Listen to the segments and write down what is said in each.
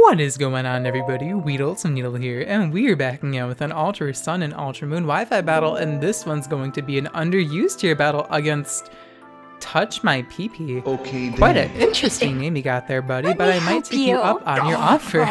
What is going on, everybody? WeedleTwineedle here, and we are backing out with an Ultra Sun and Ultra Moon Wi-Fi battle, and this one's going to be an underused tier battle against Touch My PP. Okay, then. Quite an interesting name you got there, buddy, but I might take you up on your offer.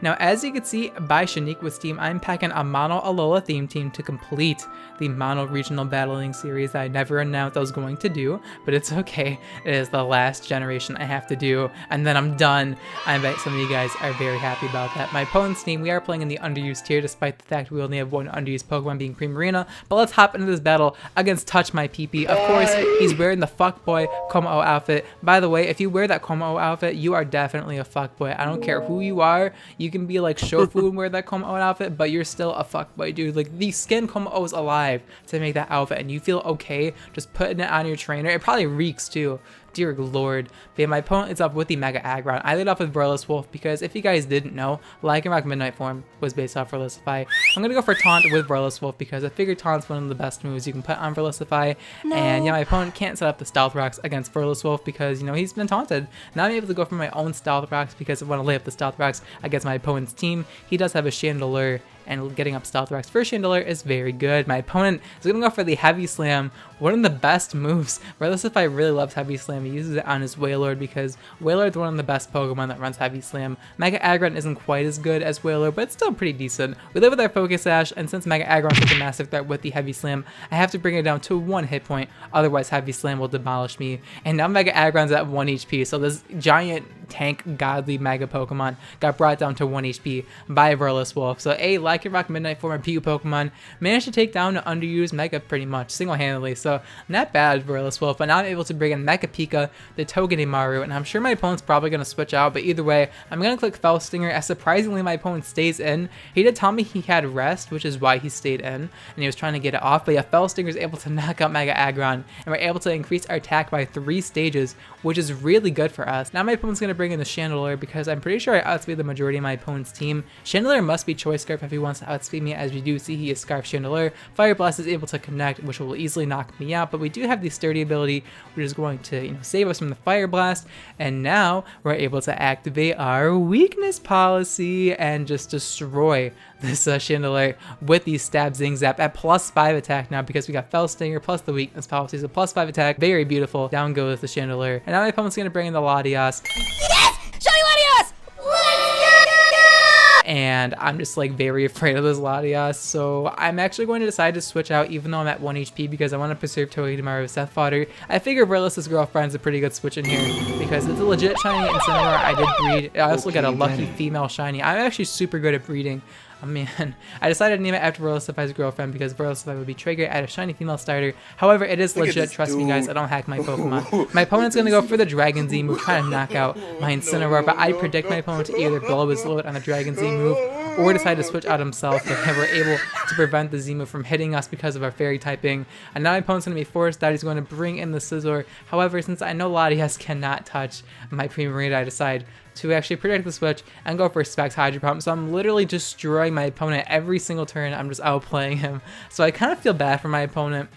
Now, as you can see by Shaniqua's team, I'm packing a Mono-Alola theme team to complete the Mono Regional Battling series that I never announced I was going to do, but it's okay. It is the last generation I have to do, and then I'm done. I bet some of you guys are very happy about that. My opponent's team, we are playing in the underused tier, despite the fact we only have one underused Pokemon being Primarina, but let's hop into this battle against Touch My PP. Of course, he's wearing the fuckboy Como outfit. By the way, if you wear that Como outfit, you are definitely a fuckboy. I don't care who you are. You can be like Shofu and wear that Como outfit, but you're still a fuckboy, dude. Like, the skin Como is alive to make that outfit, and you feel okay just putting it on your trainer. It probably reeks too. Dear lord. But yeah, my opponent is up with the Mega Aggron. I lead off with Burles Wolf because if you guys didn't know, Lycanroc Midnight Form was based off Verlisify. I'm gonna go for Taunt with Burles Wolf because I figured Taunt's one of the best moves you can put on Verlisify. No. And yeah, my opponent can't set up the Stealth Rocks against Burles Wolf because, you know, he's been taunted. Now I'm able to go for my own Stealth Rocks because I want to lay up the Stealth Rocks against my opponent's team. He does have a Chandelure, and getting up Stealth Rocks for Chandelure is very good. My opponent is going to go for the Heavy Slam, one of the best moves. Verlisify really loves Heavy Slam. He uses it on his Wailord because Wailord's one of the best Pokemon that runs Heavy Slam. Mega Aggron isn't quite as good as Wailord, but it's still pretty decent. We live with our Focus Sash, and since Mega Aggron's such a massive threat with the Heavy Slam, I have to bring it down to 1 hit point, otherwise Heavy Slam will demolish me. And now Mega Aggron's at 1 HP, so this giant tank godly Mega Pokemon got brought down to 1 HP by Burles Wolf. So a Lycanroc Midnight Form and PU Pokemon managed to take down an underused Mega pretty much single-handedly, so not bad Burles Wolf. But now I'm able to bring in Mecha Pika, the Togedemaru, and I'm sure my opponent's probably going to switch out, but either way, I'm going to click Fell Stinger, as surprisingly my opponent stays in. He did tell me he had rest, which is why he stayed in, and he was trying to get it off, but yeah, Fell Stinger is able to knock out Mega Aggron, and we're able to increase our attack by 3 stages, which is really good for us. Now my opponent's going to bring in the Chandelure because I'm pretty sure I outspeed the majority of my opponent's team. Chandelure must be Choice Scarf if he wants to outspeed me, as we do see he is Scarf Chandelure. Fire Blast is able to connect, which will easily knock me out, but we do have the Sturdy ability, which is going to, you know, save us from the Fire Blast. And now we're able to activate our weakness policy and just destroy this Chandelure with the Stab Zing Zap at +5 attack now because we got Fell Stinger plus the weakness policy, so +5 attack. Very beautiful. Down goes the Chandelure. And now my opponent's going to bring in the Latias. Yes! Show me Latias! And I'm just like very afraid of this Latias, so I'm actually going to decide to switch out even though I'm at 1 HP because I want to preserve Togedemaru's Death Fodder. I figure Burles' Girlfriend's a pretty good switch in here because it's a legit shiny Incineroar. I did breed. I also got a lucky female shiny. I'm actually super good at breeding. Oh man, I decided to name it after Verlisify's girlfriend because Verlisify would be triggered at a shiny female starter. However, it is legit, trust me guys, I don't hack my Pokemon. My opponent's going to go for the Dragon Z move, trying to knock out my Incineroar, but I predict my opponent to either blow his load on the Dragon Z move or decide to switch out himself, but we're able to prevent the Z move from hitting us because of our fairy typing. And now my opponent's going to be forced that he's going to bring in the Scizor. However, since I know Latias cannot touch my Primarina, I decide to actually predict the switch and go for Specs Hydro Pump. So I'm literally destroying my opponent every single turn. I'm just outplaying him. So I kind of feel bad for my opponent,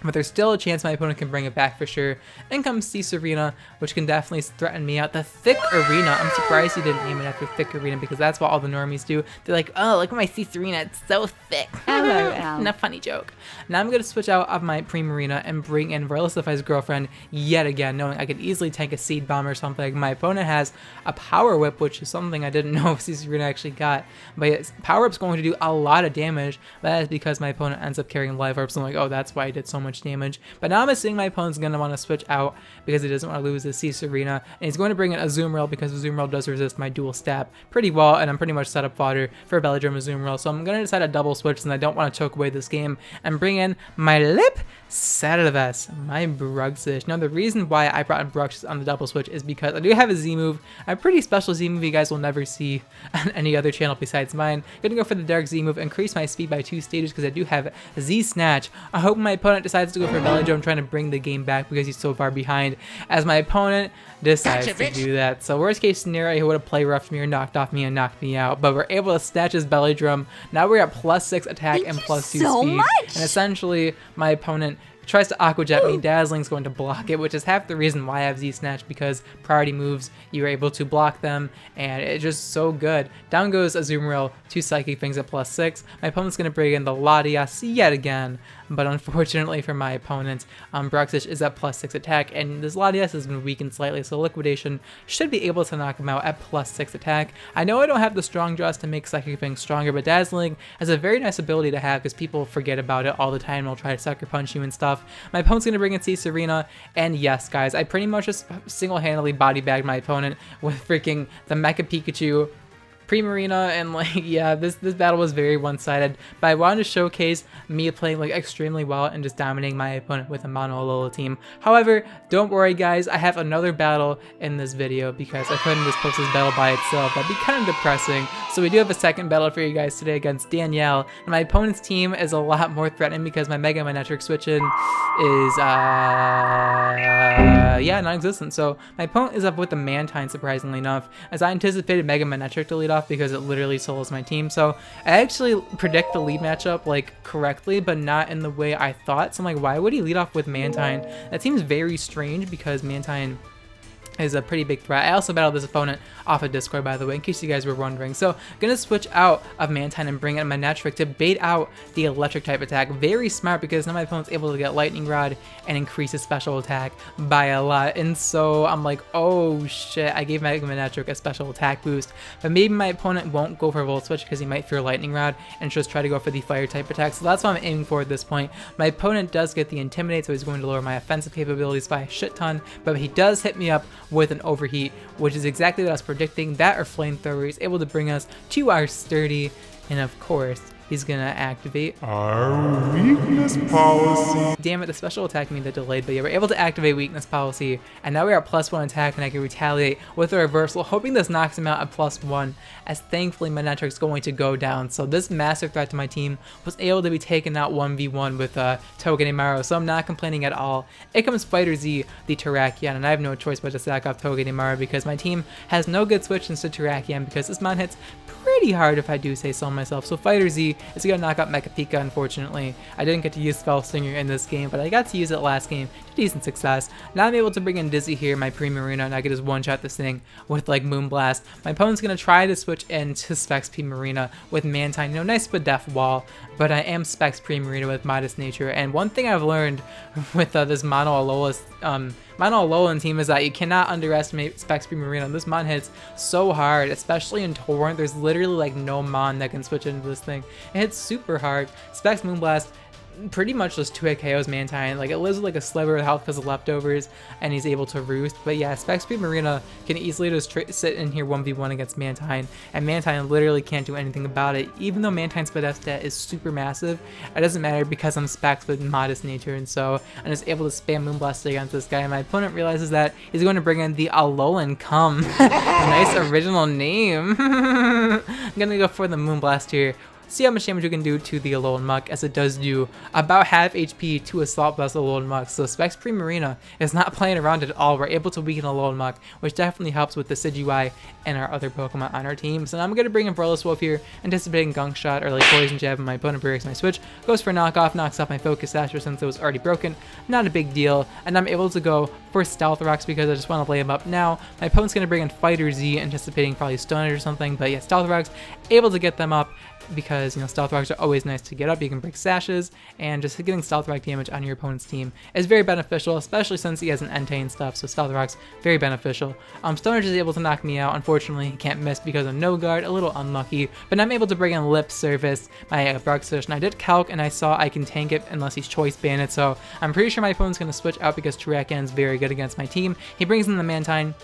but there's still a chance my opponent can bring it back for sure. In comes C Serena, which can definitely threaten me out. The Thick Arena, I'm surprised he didn't name it after Thick Arena because that's what all the normies do. They're like, oh, look at my C Serena, it's so thick. Not a funny joke. Now I'm going to switch out of my Primarina and bring in Verlisify's Girlfriend yet again, knowing I could easily tank a Seed Bomb or something. My opponent has a Power Whip, which is something I didn't know if C Serena actually got. But yeah, Power Whip's going to do a lot of damage. That is because my opponent ends up carrying Life Orb, so I'm like, oh, that's why I did so much damage. But now I'm assuming my opponent's going to want to switch out because he doesn't want to lose the C Serena, and he's going to bring in a Azumarill because Azumarill does resist my dual stab pretty well, and I'm pretty much set up fodder for Belladrum Azumarill, so I'm going to decide a double switch since I don't want to choke away this game and bring in my Lip Sadavis, my Bruxish. Now the reason why I brought in Bruxish on the double switch is because I do have a Z move, a pretty special Z move you guys will never see on any other channel besides mine. I'm going to go for the Dark Z move, increase my speed by 2 stages because I do have Z Snatch. I hope my opponent decides to go for Belladrum, trying to bring the game back because he's so far behind, as my opponent decides to do that. So worst case scenario, he would have play roughed me or knocked off me and knocked me out, but we're able to snatch his Belladrum. Now we're at +6 attack and +2 speed, and essentially my opponent tries to Aqua Jet me. Dazzling's going to block it, which is half the reason why I have Z-Snatch, because priority moves, you're able to block them, and it's just so good. Down goes Azumarill, 2 Psychic Fangs at +6. My opponent's going to bring in the Latias yet again, but unfortunately for my opponent, Bruxish is at +6 attack, and this Latias has been weakened slightly, so Liquidation should be able to knock him out at +6 attack. I know I don't have the strong draws to make Psychic Fangs stronger, but Dazzling has a very nice ability to have because people forget about it all the time. They'll try to sucker punch you and stuff. My opponent's going to bring in C Serena, and yes, guys, I pretty much just single-handedly body bagged my opponent with freaking the Mecha Pikachu, Primarina, and like, yeah, this battle was very one-sided, but I wanted to showcase me playing like extremely well and just dominating my opponent with a Mono-Alola team. However, don't worry guys, I have another battle in this video because I couldn't just post this battle by itself. That'd be kind of depressing. So we do have a second battle for you guys today against Danielle, and my opponent's team is a lot more threatening because my Mega Manectric switch-in is yeah, non-existent. So my opponent is up with the Mantine, surprisingly enough, as I anticipated Mega Manectric to lead off because it literally solos my team. So I actually predict the lead matchup like correctly, but not in the way I thought. So I'm like, why would he lead off with Mantine? That seems very strange because Mantine is a pretty big threat. I also battled this opponent off of Discord, by the way, in case you guys were wondering. So I'm gonna switch out of Mantine and bring in Manectric to bait out the electric type attack. Very smart because now my opponent's able to get Lightning Rod and increase his special attack by a lot. And so I'm like, oh shit, I gave Mega Manectric a special attack boost, but maybe my opponent won't go for Volt Switch because he might fear Lightning Rod and just try to go for the fire type attack. So that's what I'm aiming for at this point. My opponent does get the Intimidate, so he's going to lower my offensive capabilities by a shit ton, but he does hit me up with an Overheat, which is exactly what I was predicting. That or Flamethrower is able to bring us to our Sturdy, and of course he's gonna activate our weakness policy. Damn it, the special attack made that delayed, but yeah, we're able to activate weakness policy, and now we're at +1 attack, and I can retaliate with a reversal, hoping this knocks him out at +1, as thankfully Manectric's going to go down. So this massive threat to my team was able to be taken out 1v1 with Togedemaru, so I'm not complaining at all. It comes Fighter Z, the Terrakion, and I have no choice but to sack off Togedemaru because my team has no good switch into Terrakion because this mon hits pretty hard if I do say so myself. So Fighter Z is going to knock out Mecha Pika, unfortunately. I didn't get to use Spell Stinger in this game, but I got to use it last game to decent success. Now I'm able to bring in Dizzy here, my Primarina, and I can just one-shot this thing with like Moonblast. My opponent's going to try to switch into Specs Primarina with Mantine. You know, nice Def Wall, but I am Specs Primarina with Modest Nature. And one thing I've learned with this Mono-Alolan team is that you cannot underestimate Specs Primarina. This mon hits so hard, especially in Torrent. There's literally like no mon that can switch into this thing. It hits super hard. Specs Moonblast pretty much just 2-hit KOs Mantine. Like, it lives with like a sliver of health because of leftovers, and he's able to roost. But yeah, Specs Primarina can easily just sit in here 1v1 against Mantine, and Mantine literally can't do anything about it. Even though Mantine's Spadef stat is super massive, it doesn't matter because I'm Specs with Modest Nature, and so I'm just able to spam Moonblast against this guy. And my opponent realizes that he's going to bring in the Alolan Come. Nice original name. I'm gonna go for the Moonblast here. See how much damage we can do to the Alolan Muck, as it does do about half HP to Assault Vest Alolan Muck. So Specs Primarina is not playing around at all. We're able to weaken Alolan Muck, which definitely helps with the Decidueye and our other Pokemon on our team. So now I'm going to bring in Wolf here, anticipating Gunk Shot or like Poison Jab, and my opponent breaks my switch, goes for Knockoff, knocks off my Focus Sasher since it was already broken. Not a big deal, and I'm able to go for Stealth Rocks because I just want to lay him up now. My opponent's going to bring in Fighter Z, anticipating probably Stone Edge or something, but yeah, Stealth Rocks, able to get them up, because, you know, Stealth Rocks are always nice to get up. You can break sashes, and just getting Stealth Rock damage on your opponent's team is very beneficial, especially since he has an Entei and stuff, so Stealth Rock's very beneficial. Stone Edge is able to knock me out. Unfortunately, he can't miss because of no guard, a little unlucky, but I'm able to bring in Lip Service, my Bruxish, and I did Calc, and I saw I can tank it unless he's Choice Banded, so I'm pretty sure my opponent's going to switch out because Terrakion is very good against my team. He brings in the Mantine,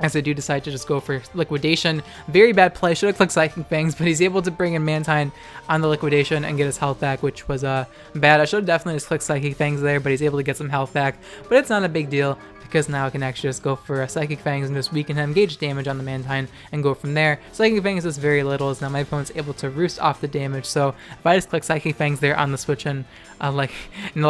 as I do decide to just go for Liquidation. Very bad play, should have clicked Psychic Fangs, but he's able to bring in Mantine on the Liquidation and get his health back, which was bad. I should have definitely just clicked Psychic Fangs there, but he's able to get some health back, but it's not a big deal because now I can actually just go for a Psychic Fangs and just weaken him, gauge damage on the Mantine, and go from there. Psychic Fangs does very little, as now my opponent's able to roost off the damage, so if I just click Psychic Fangs there on the switch in, like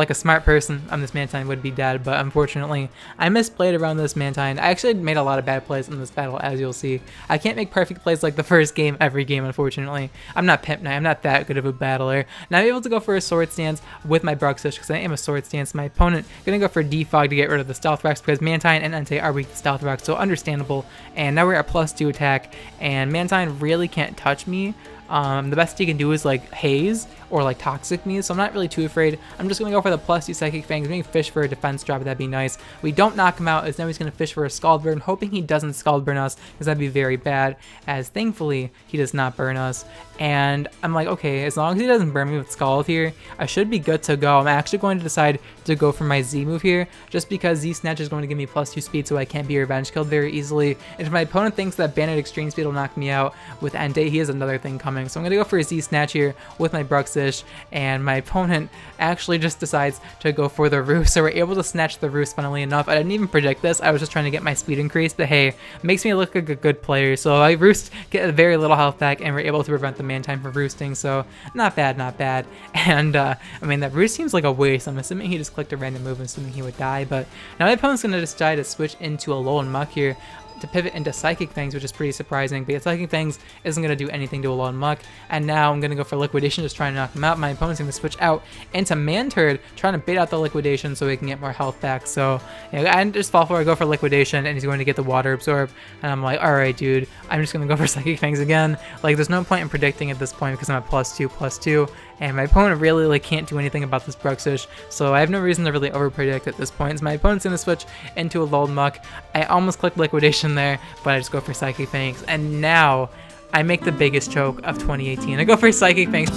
a smart person on this Mantine would be dead, but unfortunately I misplayed around this Mantine. I actually made a lot of bad plays in this battle, as you'll see. I can't make perfect plays like the first game every game, unfortunately. I'm not Pimp Knight, I'm not that good of a battler. Now I'm able to go for a Sword Stance with my Bruxish because I am a Sword Stance. My opponent gonna go for Defog to get rid of the Stealth Rocks because Mantine and Entei are weak to Stealth Rocks, so understandable. And now we're at +2 attack, and Mantine really can't touch me. The best he can do is like Haze or like Toxic me, so I'm not really too afraid. I'm just going to go for the +2 Psychic Fangs, maybe fish for a defense drop, that'd be nice. We don't knock him out, as now he's going to fish for a Scald Burn, hoping he doesn't Scald Burn us, because that'd be very bad, as thankfully he does not burn us. And I'm like, okay, as long as he doesn't burn me with Scald here, I should be good to go. I'm actually going to decide to go for my Z move here, just because Z Snatch is going to give me +2 speed, so I can't be revenge killed very easily. And if my opponent thinks that Bandit Extreme Speed will knock me out with Entei, he has another thing coming. So I'm going to go for a Z Snatch here with my Bruxish, and my opponent actually just decides to go for the Roost, so we're able to snatch the Roost, funnily enough. I didn't even predict this, I was just trying to get my speed increased, but hey, makes me look like a good player. So I Roost, get a very little health back, and we're able to prevent the Mantine from roosting, so not bad, not bad. And I mean, that Roost seems like a waste. I'm assuming he just clicked a random move, assuming he would die, but now my opponent's going to decide to switch into Alolan Muck here to pivot into Psychic Fangs, which is pretty surprising, but Psychic Fangs isn't going to do anything to Alolan Muck, and now I'm going to go for Liquidation, just trying to knock him out. My opponent's going to switch out into Manturd, trying to bait out the Liquidation so he can get more health back, so yeah, I just fall for it, I go for Liquidation, and he's going to get the Water Absorb, and I'm like, alright dude, I'm just going to go for Psychic Fangs again. Like, there's no point in predicting at this point because I'm at +2/+2, and my opponent really like can't do anything about this Bruxish, so I have no reason to really overpredict at this point. So my opponent's going to switch into a Alolan Muck. I almost clicked Liquidation there, but I just go for Psychic Fangs, and now I make the biggest choke of 2018. I go for Psychic Fangs,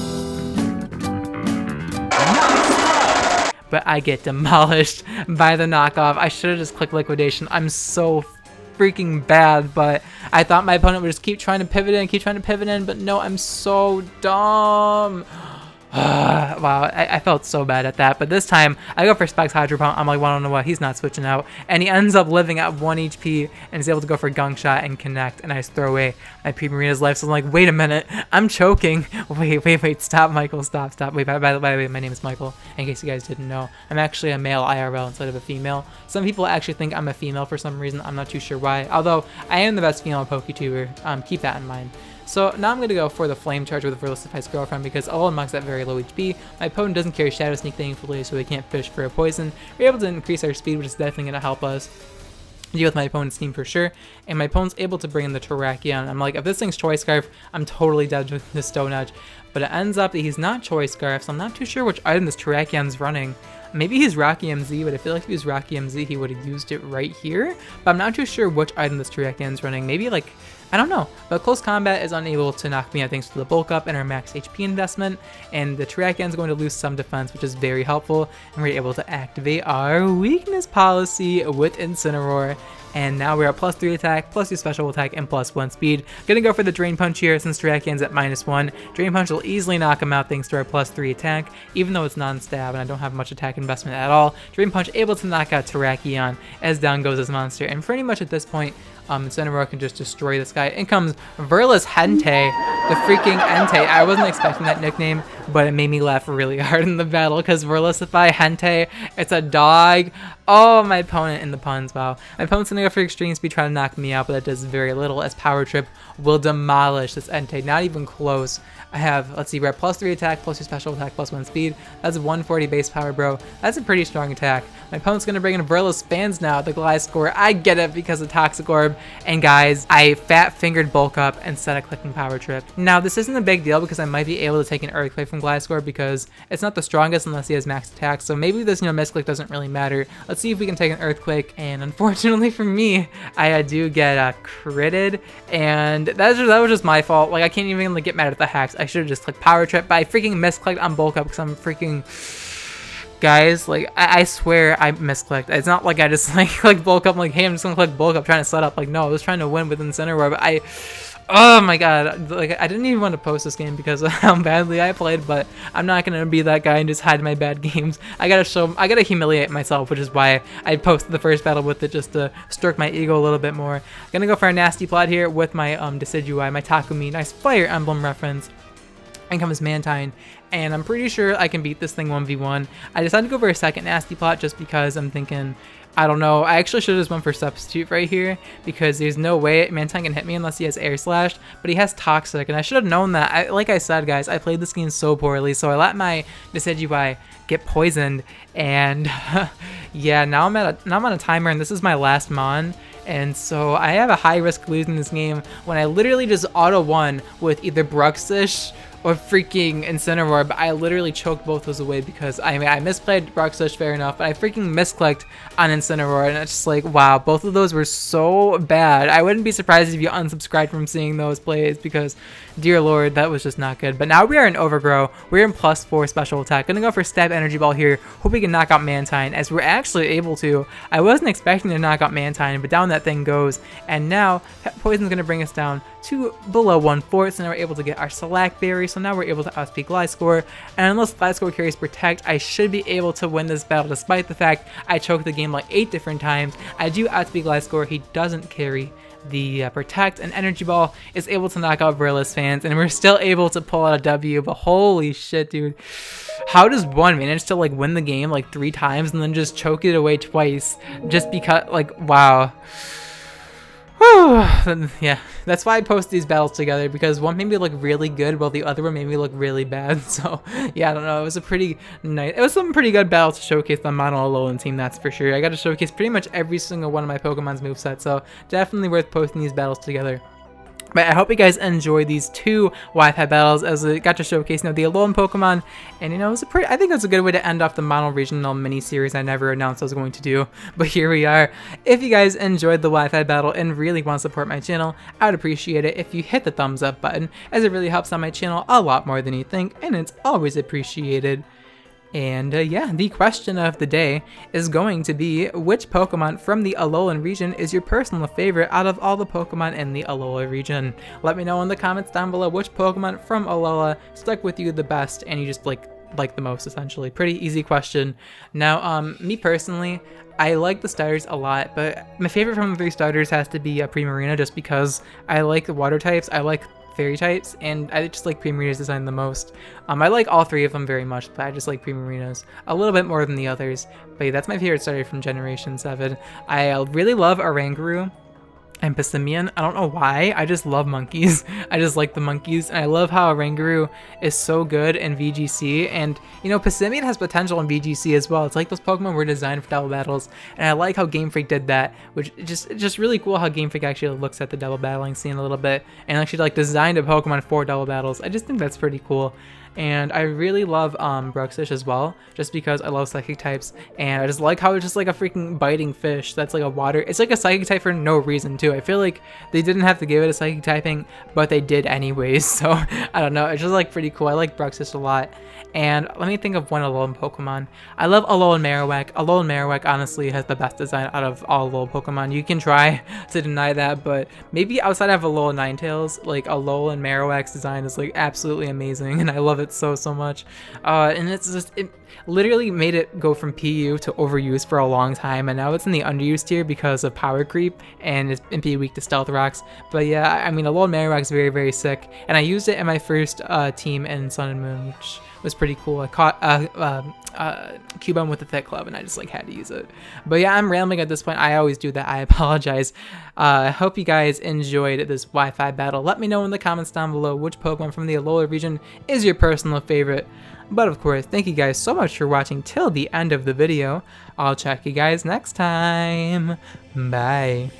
but I get demolished by the knockoff. I should have just clicked Liquidation. I'm so freaking bad, but I thought my opponent would just keep trying to pivot in, but no, I'm so dumb. Wow, I felt so bad at that, but this time I go for Specs Hydro Pump. I'm like, well, I don't know what, he's not switching out, and he ends up living at 1 HP and is able to go for Gunk Shot and connect, and I just throw away my Primarina's life. So I'm like, wait a minute, I'm choking. Wait, stop, Michael, stop. Wait, by the way, my name is Michael, in case you guys didn't know. I'm actually a male IRL instead of a female. Some people actually think I'm a female for some reason. I'm not too sure why, although I am the best female PokeTuber. Keep that in mind. So now I'm going to go for the Flame Charge with Verlisify's Girlfriend because Alolan Muck's at very low HP. My opponent doesn't carry Shadow Sneak, thankfully, so we can't fish for a poison. We're able to increase our speed, which is definitely going to help us deal with my opponent's team for sure. And my opponent's able to bring in the Terrakion. I'm like, if this thing's Choice Scarf, I'm totally dead with the Stone Edge. But it ends up that he's not Choice Scarf, so I'm not too sure which item this Terrakion's running. Maybe he's Rocky MZ, but I feel like if he was Rocky MZ, he would have used it right here. But I'm not too sure which item this Terrakion's running. Maybe like, I don't know, but Close Combat is unable to knock me out thanks to the Bulk Up and our max HP investment, and the Terrakion is going to lose some defense, which is very helpful, and we're able to activate our Weakness Policy with Incineroar. And now we're at +3 attack, +2 special attack, and +1 speed. Gonna go for the Drain Punch here since Terrakion's at -1. Drain Punch will easily knock him out thanks to our +3 attack, even though it's non-stab and I don't have much attack investment at all. Drain Punch able to knock out Terrakion as down goes his monster, and pretty much at this point, Incineroar can just destroy this guy. In comes Verlis Hentei, the freaking Entei. I wasn't expecting that nickname, but it made me laugh really hard in the battle because Verlisify Hentei, it's a dog. Oh, my opponent in the puns, wow. My opponent's gonna go for Extreme Speed, trying to knock me out, but that does very little as Power Trip will demolish this Entei. Not even close. I have, let's see, we're at +3 attack, +2 special attack, +1 speed. That's 140 base power, bro. That's a pretty strong attack. My opponent's going to bring in Verlis Fans now at the Gliscor. I get it because of Toxic Orb. And guys, I fat-fingered Bulk Up instead of clicking Power Trip. Now, this isn't a big deal because I might be able to take an Earthquake from Gliscor because it's not the strongest unless he has max attack. So maybe this, misclick doesn't really matter. Let's see if we can take an Earthquake. And unfortunately for me, I do get critted. And that was just my fault. Like, I can't even get mad at the hacks. I should have just clicked Power Trip, but I freaking misclicked on Bulk Up because I'm freaking... Guys, like, I swear I misclicked. It's not like I just, like Bulk Up, like, hey, I'm just gonna click Bulk Up trying to set up. Like, no, I was trying to win with Incineroar, but Oh my god, like I didn't even want to post this game because of how badly I played, but I'm not gonna be that guy and just hide my bad games. I gotta humiliate myself, which is why I posted the first battle with it, just to stroke my ego a little bit more. Gonna go for a nasty plot here with my Decidueye, my Takumi, nice Fire Emblem reference. In comes Mantine, and I'm pretty sure I can beat this thing 1v1. I decided to go for a second nasty plot just because I'm thinking, I don't know, I actually should have just went for Substitute right here because there's no way Mantine can hit me unless he has Air Slash, but he has Toxic, and I should have known that. Like I said, guys, I played this game so poorly, so I let my Decidueye get poisoned, and yeah, now I'm on a timer, and this is my last Mon. And so I have a high risk of losing this game when I literally just auto-won with either Bruxish or freaking Incineroar, but I literally choked both those away because I misplayed Bruxish, fair enough, but I freaking misclicked on Incineroar, and it's just like, wow, both of those were so bad. I wouldn't be surprised if you unsubscribed from seeing those plays because, dear lord, that was just not good. But now we are in Overgrow. We're in +4 special attack. Gonna go for Stab Energy Ball here. Hope we can knock out Mantine, as we're actually able to. I wasn't expecting to knock out Mantine, but down that thing goes. And now, Poison's gonna bring us down to below 1/4, so now we're able to get our Salac Berry, so now we're able to outspeed Gliscor, and unless Gliscor carries Protect, I should be able to win this battle despite the fact I choked the game like 8 different times. I do outspeed Gliscor, he doesn't carry the Protect, and Energy Ball is able to knock out Verilis fans, and we're still able to pull out a W, but holy shit, dude. How does one manage to like win the game like 3 times and then just choke it away twice just because, like, wow. Yeah, that's why I post these battles together, because one made me look really good while the other one made me look really bad. So yeah, I don't know, it was some pretty good battles to showcase the Mono-Alolan team, that's for sure. I got to showcase pretty much every single one of my Pokemon's movesets, so definitely worth posting these battles together. But I hope you guys enjoy these 2 Wi-Fi battles, as it got to showcase the Alolan Pokemon, and it was I think it was a good way to end off the Mono Regional mini-series I never announced I was going to do, but here we are. If you guys enjoyed the Wi-Fi battle and really want to support my channel, I would appreciate it if you hit the thumbs up button, as it really helps out my channel a lot more than you think, and it's always appreciated. And yeah, the question of the day is going to be, which Pokemon from the Alolan region is your personal favorite out of all the Pokemon in the Alola region? Let me know in the comments down below which Pokemon from Alola stuck with you the best and you just like the most, essentially. Pretty easy question. Now, me personally, I like the starters a lot, but my favorite from the 3 starters has to be Primarina, just because I like the water types, I like fairy types, and I just like Primarina's design the most. I like all 3 of them very much, but I just like Primarina's a little bit more than the others. But yeah, that's my favorite starter from Generation 7. I really love Oranguru and Passimian. I don't know why, I just love monkeys. I just like the monkeys, and I love how Oranguru is so good in VGC, and you know, Passimian has potential in VGC as well. It's like those Pokemon were designed for double battles, and I like how Game Freak did that, which is just really cool how Game Freak actually looks at the double battling scene a little bit, and actually like designed a Pokemon for double battles. I just think that's pretty cool. And I really love Bruxish as well, just because I love psychic types, and I just like how it's just like a freaking biting fish that's like a water. It's like a psychic type for no reason too. I feel like they didn't have to give it a psychic typing, but they did anyways, so I don't know, it's just like pretty cool. I like Bruxish a lot. And let me think of one Alolan Pokemon. I love Alolan Marowak. Alolan Marowak honestly has the best design out of all Alolan Pokemon. You can try to deny that, but maybe outside of Alolan Ninetales, like Alolan Marowak's design is like absolutely amazing, and I love it so much. And it's just, it literally made it go from PU to overuse for a long time, and now it's in the underused tier because of power creep, and it's be weak to stealth rocks. But yeah, I mean, Alolan Marowak's very, very sick, and I used it in my first team in Sun and Moon, which was pretty cool. I caught Cubone with the Thick Club, and I just like had to use it. But yeah, I'm rambling at this point. I always do that. I apologize. I hope you guys enjoyed this Wi-Fi battle. Let me know in the comments down below which Pokemon from the Alola region is your personal favorite. But of course, thank you guys so much for watching till the end of the video. I'll check you guys next time. Bye.